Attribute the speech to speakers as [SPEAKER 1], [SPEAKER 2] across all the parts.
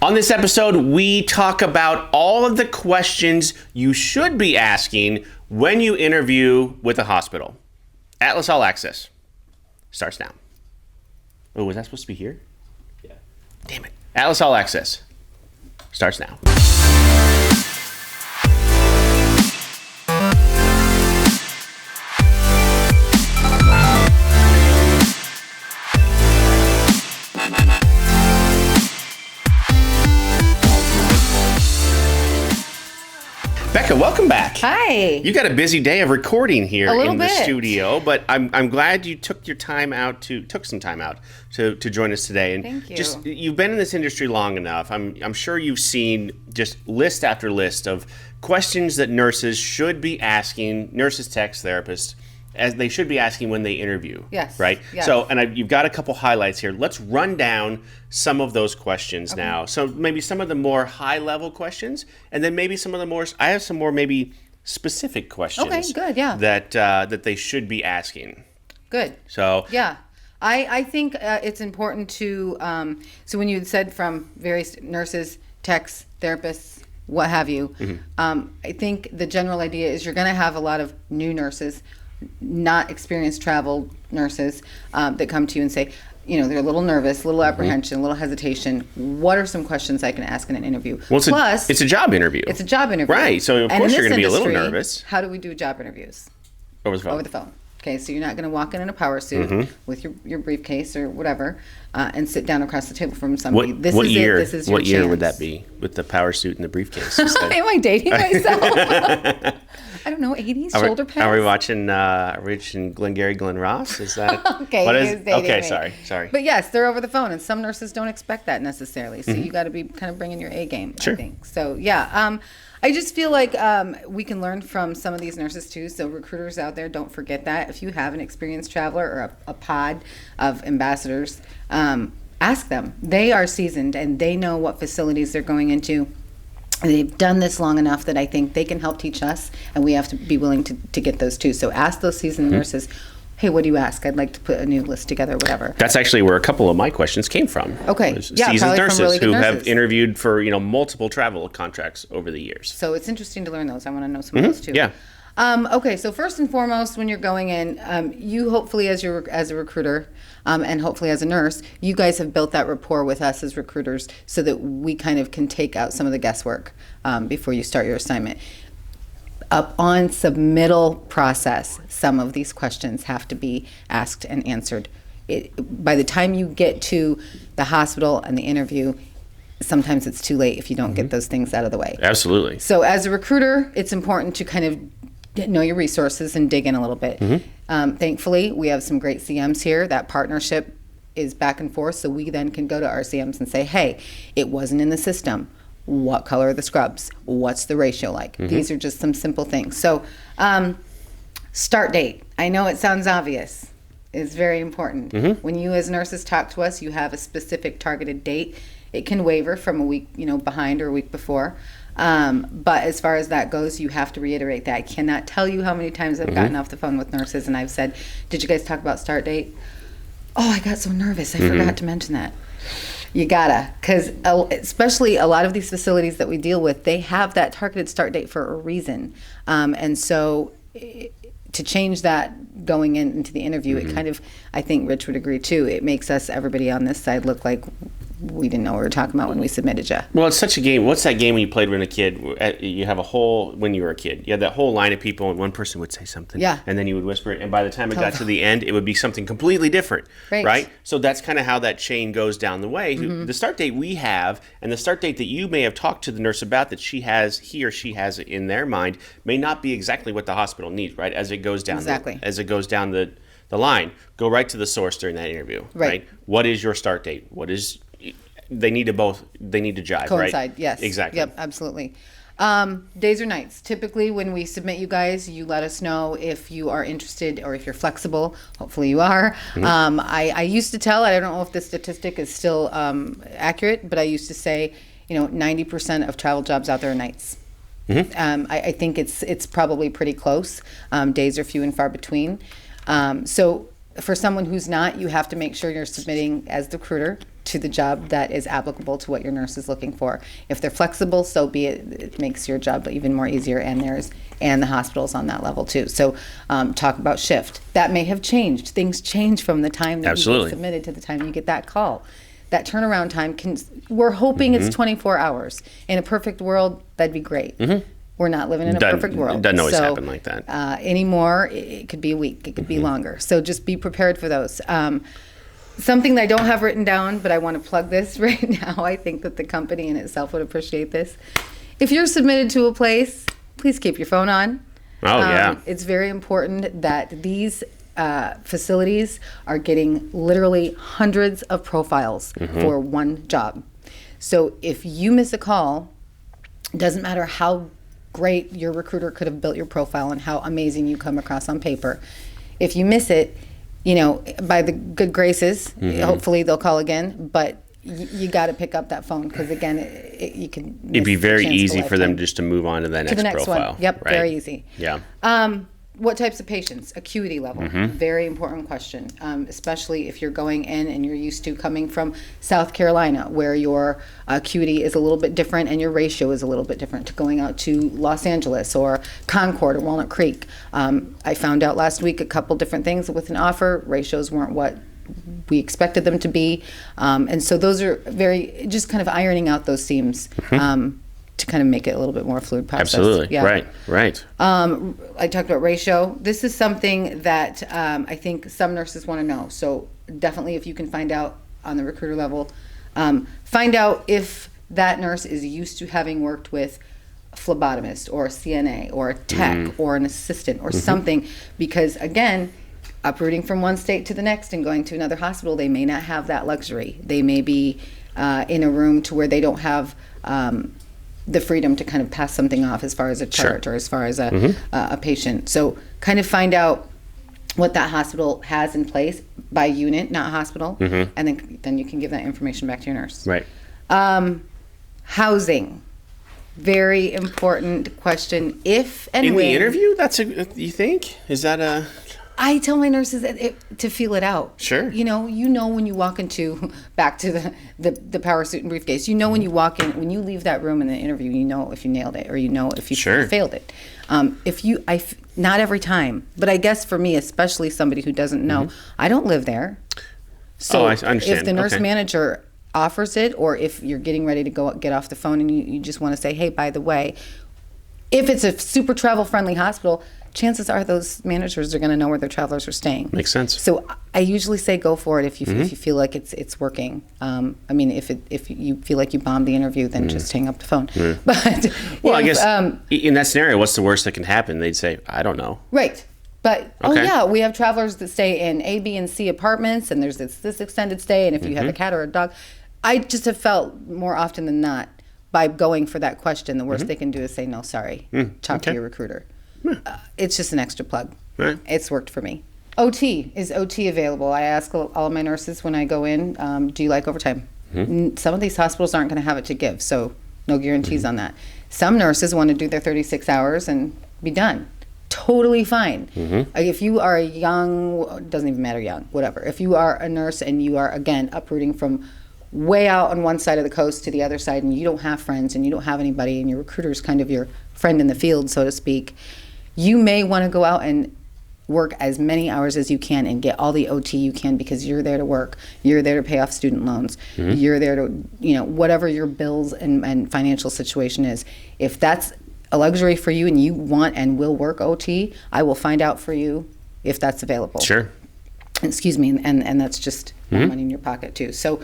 [SPEAKER 1] On this episode, we talk about all of the questions you should be asking when you interview with a hospital. Atlas All Access starts now. Oh, was that supposed to be here?
[SPEAKER 2] Yeah.
[SPEAKER 1] Damn it. Atlas All Access starts now. Becca, welcome back.
[SPEAKER 3] Hi.
[SPEAKER 1] You got a busy day of recording here in the
[SPEAKER 3] bit.
[SPEAKER 1] studio, but I'm glad you took some time out to join us today. And
[SPEAKER 3] Thank you.
[SPEAKER 1] Just you've been in this industry long enough. I'm sure you've seen just list after list of questions that nurses should be asking, nurses, techs, therapists, as they should be asking when they interview.
[SPEAKER 3] Yes.
[SPEAKER 1] Right?
[SPEAKER 3] Yes.
[SPEAKER 1] So, you've got a couple highlights here. Let's run down some of those questions now. So maybe some of the more high-level questions, and then maybe some of the more, I have some more maybe specific questions.
[SPEAKER 3] Okay, good, yeah.
[SPEAKER 1] That they should be asking.
[SPEAKER 3] Good.
[SPEAKER 1] So,
[SPEAKER 3] Yeah. I think it's important to, so when you said from various nurses, techs, therapists, what have you, I think the general idea is you're going to have a lot of new nurses, not experienced travel nurses that come to you and say, you know, they're a little nervous, a little apprehension, a little hesitation. What are some questions I can ask in an interview?
[SPEAKER 1] well, it's a job interview.
[SPEAKER 3] It's a job interview.
[SPEAKER 1] Right, so of
[SPEAKER 3] And
[SPEAKER 1] course
[SPEAKER 3] in
[SPEAKER 1] you're
[SPEAKER 3] this
[SPEAKER 1] going to be a little
[SPEAKER 3] industry,
[SPEAKER 1] nervous.
[SPEAKER 3] How do we do job interviews?
[SPEAKER 1] Over the phone.
[SPEAKER 3] Over the phone. Okay, so you're not going to walk in a power suit with your briefcase or whatever and sit down across the table from somebody.
[SPEAKER 1] What
[SPEAKER 3] This
[SPEAKER 1] what
[SPEAKER 3] is
[SPEAKER 1] year?
[SPEAKER 3] it. This is your
[SPEAKER 1] What year would
[SPEAKER 3] chance.
[SPEAKER 1] that be with the power suit and the briefcase? Is that-
[SPEAKER 3] Am I dating myself? I don't know, 80s, shoulder pads?
[SPEAKER 1] Are we watching Glengarry Glen Ross? Is that
[SPEAKER 3] Okay,
[SPEAKER 1] What
[SPEAKER 3] he
[SPEAKER 1] is?
[SPEAKER 3] is dating
[SPEAKER 1] Okay,
[SPEAKER 3] me.
[SPEAKER 1] sorry.
[SPEAKER 3] But yes, they're over the phone, and some nurses don't expect that necessarily. So you got to be kind of bringing your A game,
[SPEAKER 1] Sure.
[SPEAKER 3] I think. So yeah, I just feel like we can learn from some of these nurses too. So recruiters out there, don't forget that. If you have an experienced traveler or a pod of ambassadors, ask them. They are seasoned and they know what facilities they're going into. They've done this long enough that I think they can help teach us, and we have to be willing to get those too. So ask those seasoned nurses, hey, what do you ask? I'd like to put a new list together, whatever.
[SPEAKER 1] That's actually where a couple of my questions came from.
[SPEAKER 3] Okay.
[SPEAKER 1] Was
[SPEAKER 3] Yeah,
[SPEAKER 1] seasoned
[SPEAKER 3] probably from
[SPEAKER 1] nurses
[SPEAKER 3] really good
[SPEAKER 1] who have
[SPEAKER 3] nurses.
[SPEAKER 1] interviewed for multiple travel contracts over the years.
[SPEAKER 3] So it's interesting to learn those. I want to know some of those too.
[SPEAKER 1] Yeah.
[SPEAKER 3] Okay, so first and foremost, when you're going in, you hopefully as a recruiter and hopefully as a nurse, you guys have built that rapport with us as recruiters so that we kind of can take out some of the guesswork before you start your assignment. Up on submittal process, some of these questions have to be asked and answered. By the time you get to the hospital and the interview, sometimes it's too late if you don't get those things out of the way.
[SPEAKER 1] Absolutely.
[SPEAKER 3] So as a recruiter, it's important to kind of know your resources and dig in a little bit. Thankfully, we have some great CMs here. That partnership is back and forth, so we then can go to our CMs and say, hey, it wasn't in the system. What color are the scrubs? What's the ratio like? These are just some simple things. So start date. I know it sounds obvious. It's very important. When you as nurses talk to us, you have a specific targeted date. It can waver from a week, behind or a week before. But as far as that goes, you have to reiterate that. I cannot tell you how many times I've gotten off the phone with nurses and I've said, did you guys talk about start date? Oh, I got so nervous. I forgot to mention that. You gotta, because especially a lot of these facilities that we deal with, they have that targeted start date for a reason. And so to change that going into the interview, it kind of, I think Rich would agree too, it makes us, everybody on this side, look like we didn't know what we were talking about when we submitted you.
[SPEAKER 1] Well, it's such a game. What's that game when you played when a kid? You have when you were a kid, you had that whole line of people, and one person would say something,
[SPEAKER 3] Yeah.
[SPEAKER 1] and then you would whisper it, and by the time it got to the end, it would be something completely different,
[SPEAKER 3] Right.
[SPEAKER 1] So that's kind of how that chain goes down the way. The start date we have, and the start date that you may have talked to the nurse about that he or she has in their mind, may not be exactly what the hospital needs, right? As it goes down,
[SPEAKER 3] Exactly.
[SPEAKER 1] as it goes down the line, go right to the source during that interview,
[SPEAKER 3] Right.
[SPEAKER 1] What is your start date? They need to jive,
[SPEAKER 3] Coincide,
[SPEAKER 1] right?
[SPEAKER 3] yes.
[SPEAKER 1] Exactly.
[SPEAKER 3] Yep, absolutely. Days or nights. Typically, when we submit you guys, you let us know if you are interested or if you're flexible. Hopefully you are. I used to tell, I don't know if this statistic is still accurate, but I used to say, 90% of travel jobs out there are nights. I think it's probably pretty close. Days are few and far between. So for someone who's not, you have to make sure you're submitting as the recruiter. to the job that is applicable to what your nurse is looking for. If they're flexible, so be it. It makes your job even more easier, and theirs, and the hospitals on that level too. So talk about shift. That may have changed. Things change from the time that you get submitted to the time you get that call. That turnaround time we're hoping it's 24 hours. In a perfect world, that'd be great. We're not living in a perfect world.
[SPEAKER 1] It doesn't always happen like that.
[SPEAKER 3] Anymore, it could be a week, it could be longer. So just be prepared for those. Something that I don't have written down, but I want to plug this right now. I think that the company in itself would appreciate this. If you're submitted to a place, please keep your phone on.
[SPEAKER 1] Oh, yeah.
[SPEAKER 3] It's very important that these facilities are getting literally hundreds of profiles for one job. So if you miss a call, it doesn't matter how great your recruiter could have built your profile and how amazing you come across on paper. If you miss it, by the good graces, hopefully they'll call again, but you got to pick up that phone because, again, you can miss.
[SPEAKER 1] It'd be very easy for them
[SPEAKER 3] lifetime.
[SPEAKER 1] just to move on to the next profile.
[SPEAKER 3] One. Yep,
[SPEAKER 1] right?
[SPEAKER 3] very easy.
[SPEAKER 1] Yeah.
[SPEAKER 3] What types of patients? Acuity level. Very important question, especially if you're going in and you're used to coming from South Carolina, where your acuity is a little bit different and your ratio is a little bit different to going out to Los Angeles or Concord or Walnut Creek. I found out last week a couple different things with an offer. Ratios weren't what we expected them to be. And so those are just kind of ironing out those seams. To kind of make it a little bit more fluid process.
[SPEAKER 1] Absolutely.
[SPEAKER 3] Yeah.
[SPEAKER 1] Right.
[SPEAKER 3] I talked about ratio. This is something that I think some nurses want to know. So definitely if you can find out on the recruiter level, find out if that nurse is used to having worked with a phlebotomist or a CNA or a tech or an assistant or something. Because again, uprooting from one state to the next and going to another hospital, they may not have that luxury. They may be in a room to where they don't have the freedom to kind of pass something off as far as a chart or as far as a patient. So kind of find out what that hospital has in place by unit, not hospital, and then you can give that information back to your nurse.
[SPEAKER 1] Right.
[SPEAKER 3] Housing. Very important question. If and
[SPEAKER 1] in
[SPEAKER 3] when.
[SPEAKER 1] the interview, you think? Is that a...
[SPEAKER 3] I tell my nurses to feel it out.
[SPEAKER 1] Sure.
[SPEAKER 3] You know when you walk into, back to the power suit and briefcase, when you walk in, when you leave that room in the interview, you know if you nailed it or you know if you failed it. Not every time, but I guess for me, especially somebody who doesn't know, I don't live there. So
[SPEAKER 1] I understand.
[SPEAKER 3] If the nurse manager offers it, or if you're getting ready to get off the phone and you just want to say, hey, by the way, if it's a super travel-friendly hospital, chances are those managers are going to know where their travelers are staying.
[SPEAKER 1] Makes sense.
[SPEAKER 3] So I usually say go for it if you feel like it's working. If you feel like you bombed the interview, then just hang up the phone. But
[SPEAKER 1] I guess in that scenario, what's the worst that can happen? They'd say, I don't know.
[SPEAKER 3] Right. But we have travelers that stay in A, B, and C apartments, and there's this extended stay, and if you have a cat or a dog, I just have felt more often than not by going for that question, the worst they can do is say no, sorry. Talk to your recruiter. It's just an extra plug.
[SPEAKER 1] Right.
[SPEAKER 3] It's worked for me. OT. Is OT available? I ask all of my nurses when I go in, do you like overtime? Some of these hospitals aren't going to have it to give, so no guarantees on that. Some nurses want to do their 36 hours and be done. Totally fine. If you are a young, doesn't even matter young, whatever. If you are a nurse and you are, again, uprooting from way out on one side of the coast to the other side and you don't have friends and you don't have anybody and your recruiter is kind of your friend in the field, so to speak, you may want to go out and work as many hours as you can and get all the OT you can because you're there to work. You're there to pay off student loans. You're there to, whatever your bills and financial situation is. If that's a luxury for you and you want and will work OT, I will find out for you if that's available.
[SPEAKER 1] Sure.
[SPEAKER 3] Excuse me, and that's just more money in your pocket too. So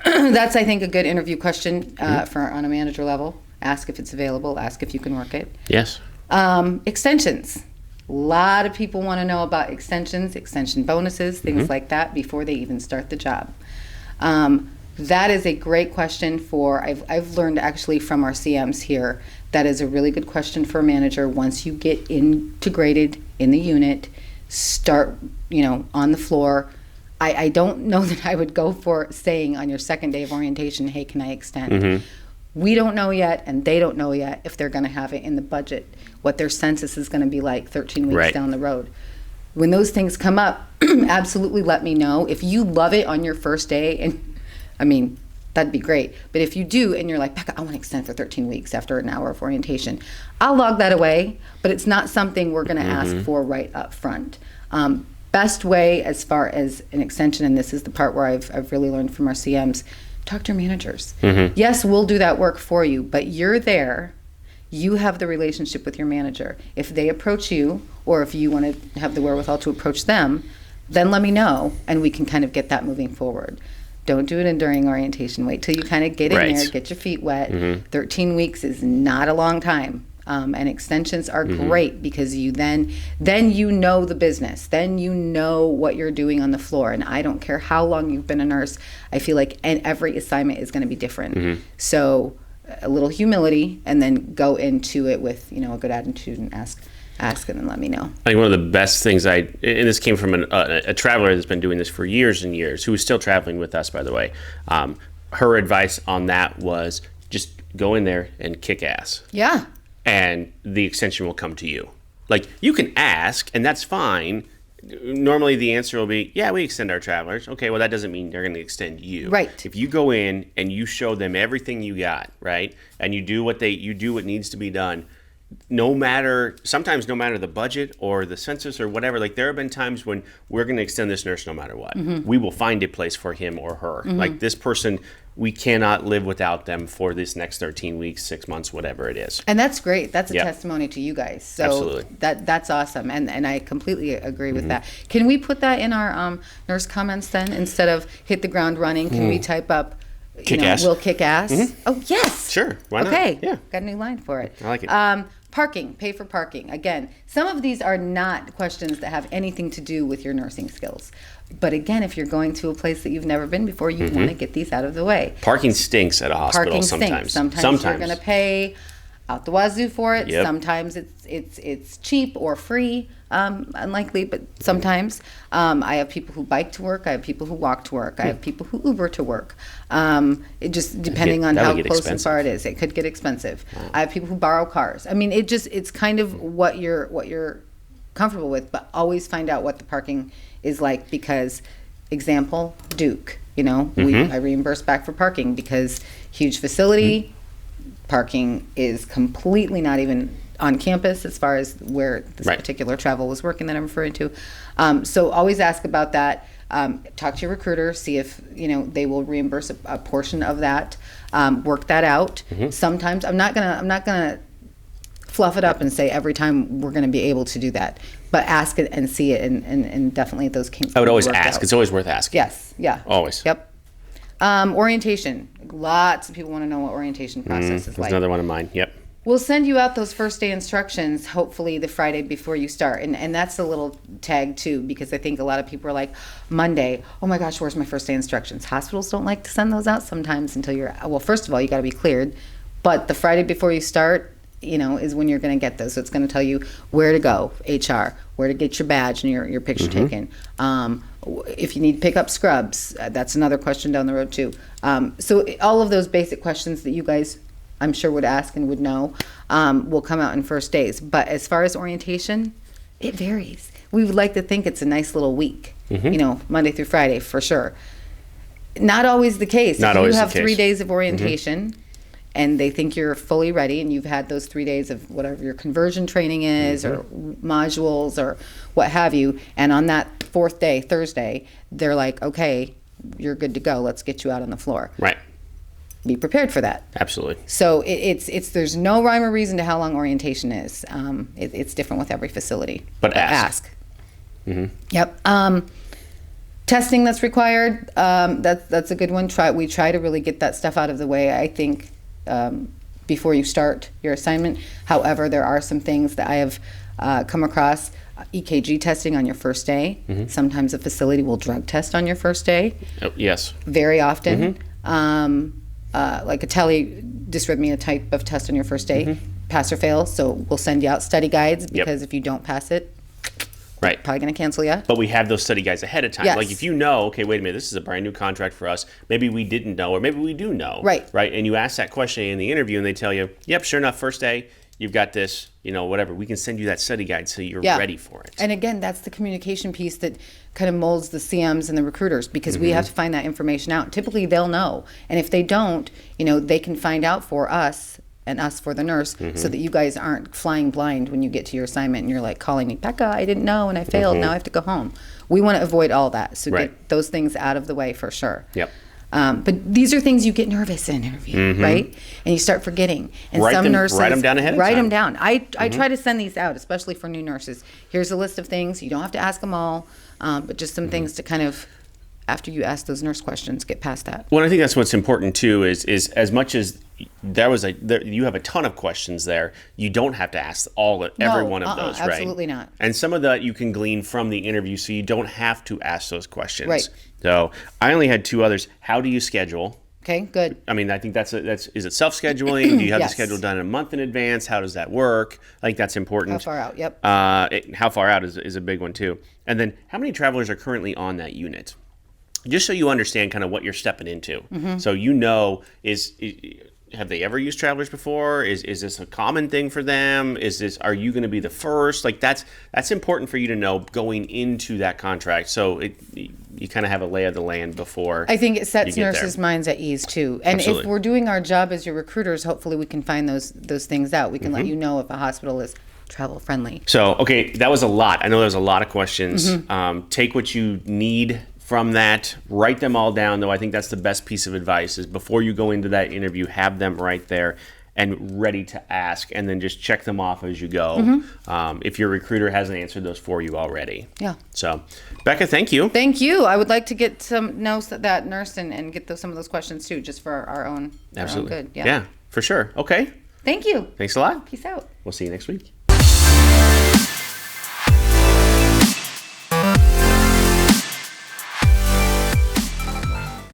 [SPEAKER 3] that's, I think, a good interview question for on a manager level. Ask if it's available. Ask if you can work it.
[SPEAKER 1] Yes.
[SPEAKER 3] Extensions. A lot of people want to know about extensions, extension bonuses, things like that before they even start the job. That is a great question I've learned actually from our CMs here, that is a really good question for a manager once you get integrated in the unit, start, on the floor. I don't know that I would go for saying on your second day of orientation, hey, can I extend? We don't know yet, and they don't know yet if they're going to have it in the budget, what their census is going to be like 13 weeks down the road. When those things come up, absolutely let me know. If you love it on your first day, and I mean, that'd be great. But if you do and you're like, Becca, I want to extend for 13 weeks after an hour of orientation, I'll log that away, but it's not something we're going to ask for right up front. Best way as far as an extension, and this is the part where I've really learned from our CMs, talk to your managers. Yes, we'll do that work for you, but you're there. You have the relationship with your manager. If they approach you, or if you want to have the wherewithal to approach them, then let me know, and we can kind of get that moving forward. Don't do it during orientation. Wait till you kind of get in there, get your feet wet. 13 weeks is not a long time. And extensions are great because you then you know the business. Then you know what you're doing on the floor. And I don't care how long you've been a nurse. I feel like every assignment is going to be different. So a little humility, and then go into it with a good attitude and ask and then let me know.
[SPEAKER 1] I think one of the best things and this came from a traveler that's been doing this for years and years, who is still traveling with us, by the way. Her advice on that was just go in there and kick ass.
[SPEAKER 3] Yeah.
[SPEAKER 1] And the extension will come to you. Like, you can ask, and that's fine. Normally the answer will be, yeah, we extend our travelers. Okay, well, that doesn't mean they're going to extend you.
[SPEAKER 3] Right.
[SPEAKER 1] If you go in and you show them everything you got, right, and you do what needs to be done, sometimes no matter the budget or the census or whatever, like there have been times when we're going to extend this nurse no matter what. We will find a place for him or her. Like, this person, we cannot live without them for this next 13 weeks, 6 months, whatever it is.
[SPEAKER 3] And that's great. That's a testimony to you guys. So
[SPEAKER 1] absolutely.
[SPEAKER 3] That's awesome. And I completely agree with that. Can we put that in our nurse comments then? Instead of hit the ground running, can we type up,
[SPEAKER 1] kick ass.
[SPEAKER 3] We'll kick ass? Oh, yes.
[SPEAKER 1] Sure. Why not?
[SPEAKER 3] Okay.
[SPEAKER 1] Yeah.
[SPEAKER 3] Got a new line for it.
[SPEAKER 1] I like it.
[SPEAKER 3] Parking, pay for parking. Again, some of these are not questions that have anything to do with your nursing skills. But again, if you're going to a place that you've never been before, you want to get these out of the way.
[SPEAKER 1] Parking stinks at a hospital
[SPEAKER 3] Parking
[SPEAKER 1] sometimes.
[SPEAKER 3] Stinks. Sometimes you're going to pay out the wazoo for it.
[SPEAKER 1] Yep.
[SPEAKER 3] Sometimes it's cheap or free. Unlikely, but sometimes. I have people who bike to work. I have people who walk to work. I have people who Uber to work. It just depending on how close and far it is. It could get expensive. Wow. I have people who borrow cars. I mean, it's kind of what you're comfortable with, but always find out what the parking is like, because example, Duke, I reimburse back for parking because huge facility, parking is completely not even on campus as far as where this particular travel was working that I'm referring to. So always ask about that. Talk to your recruiter, see if they will reimburse a portion of that. Work that out. Sometimes I'm not gonna fluff it up and say every time we're gonna be able to do that, but ask it and see it, and definitely those kinks.
[SPEAKER 1] I would always ask. It's always worth asking.
[SPEAKER 3] Yes. Yeah.
[SPEAKER 1] Always.
[SPEAKER 3] Yep. Orientation. Lots of people want to know what orientation process is like.
[SPEAKER 1] That's another one of mine. Yep.
[SPEAKER 3] We'll send you out those first day instructions, hopefully the Friday before you start. And that's a little tag too, because I think a lot of people are like, Monday, oh my gosh, where's my first day instructions? Hospitals don't like to send those out sometimes until first of all, you got to be cleared. But the Friday before you start, is when you're going to get those. So it's going to tell you where to go, HR, where to get your badge and your picture taken. If you need to pick up scrubs, that's another question down the road too. So all of those basic questions that you guys, I'm sure, would ask and would know, will come out in first days. But as far as orientation, it varies. We would like to think it's a nice little week, Monday through Friday for sure. Not always the case.
[SPEAKER 1] Not
[SPEAKER 3] if
[SPEAKER 1] always
[SPEAKER 3] you have
[SPEAKER 1] the case.
[SPEAKER 3] 3 days of orientation and they think you're fully ready and you've had those 3 days of whatever your conversion training is or modules or what have you, and on that fourth day, Thursday, they're like, okay, you're good to go. Let's get you out on the floor.
[SPEAKER 1] Right.
[SPEAKER 3] Be prepared for that.
[SPEAKER 1] Absolutely.
[SPEAKER 3] So it's there's no rhyme or reason to how long orientation is. It's different with every facility.
[SPEAKER 1] But ask.
[SPEAKER 3] Yep. Testing that's required. That's a good one. We try to really get that stuff out of the way, I think, before you start your assignment. However, there are some things that I have come across. EKG testing on your first day. Sometimes a facility will drug test on your first day.
[SPEAKER 1] Oh, yes.
[SPEAKER 3] Very often. Like a tele-dysrhythmia type of test on your first day, pass or fail. So we'll send you out study guides, because if you don't pass it, probably going to cancel you.
[SPEAKER 1] But we have those study guides ahead of time.
[SPEAKER 3] Yes.
[SPEAKER 1] Like if you know, okay, wait a minute, this is a brand new contract for us. Maybe we didn't know, or maybe we do know.
[SPEAKER 3] Right.
[SPEAKER 1] And you ask that question in the interview and they tell you, yep, sure enough, first day, you've got this, whatever. We can send you that study guide so you're
[SPEAKER 3] Yeah.
[SPEAKER 1] ready for it.
[SPEAKER 3] And again, that's the communication piece that kind of molds the CMs and the recruiters, because we have to find that information out. Typically, they'll know. And if they don't, they can find out for us and us for the nurse, so that you guys aren't flying blind when you get to your assignment and you're like calling me, Becca, I didn't know and I failed. Now I have to go home. We want to avoid all that. So
[SPEAKER 1] Right.
[SPEAKER 3] get those things out of the way for sure.
[SPEAKER 1] Yep.
[SPEAKER 3] But these are things you get nervous in an interview, right? And you start forgetting. And
[SPEAKER 1] Write
[SPEAKER 3] some
[SPEAKER 1] them-
[SPEAKER 3] nurses
[SPEAKER 1] write 'em down ahead of
[SPEAKER 3] write
[SPEAKER 1] time.
[SPEAKER 3] them down. I try to send these out, especially for new nurses. Here's a list of things. You don't have to ask them all, but just some things to kind of, after you ask those nurse questions, get past that.
[SPEAKER 1] Well, I think that's what's important too. Is as much as you have a ton of questions there, you don't have to ask every one of those, right?
[SPEAKER 3] Absolutely not.
[SPEAKER 1] And some of that you can glean from the interview, so you don't have to ask those questions.
[SPEAKER 3] Right.
[SPEAKER 1] So I only had 2 others. How do you schedule?
[SPEAKER 3] Okay, good.
[SPEAKER 1] I mean, I think is it self-scheduling? Do you have
[SPEAKER 3] Yes.
[SPEAKER 1] the schedule done a month in advance? How does that work? I think that's important.
[SPEAKER 3] How far out? Yep.
[SPEAKER 1] How far out is a big one too. And then how many travelers are currently on that unit? Just so you understand kind of what you're stepping into. So have they ever used travelers before? Is this a common thing for them? Are you going to be the first? Like that's important for you to know going into that contract. So you kind of have a lay of the land before.
[SPEAKER 3] I think it sets
[SPEAKER 1] you get
[SPEAKER 3] nurses'
[SPEAKER 1] there.
[SPEAKER 3] minds at ease too. And if
[SPEAKER 1] Absolutely.
[SPEAKER 3] we're doing our job as your recruiters, hopefully we can find those things out. We can let you know if a hospital is travel friendly.
[SPEAKER 1] So, okay, that was a lot. I know there was a lot of questions. Take what you need from that. Write them all down, though. I think that's the best piece of advice is before you go into that interview, have them right there and ready to ask, and then just check them off as you go if your recruiter hasn't answered those for you already.
[SPEAKER 3] Yeah.
[SPEAKER 1] So, Becca, thank you.
[SPEAKER 3] Thank you. I would like to get that nurse and get some of those questions too, just for our own
[SPEAKER 1] Absolutely.
[SPEAKER 3] good.
[SPEAKER 1] Yeah, for sure. Okay.
[SPEAKER 3] Thank you.
[SPEAKER 1] Thanks a lot.
[SPEAKER 3] Peace out.
[SPEAKER 1] We'll see you next week.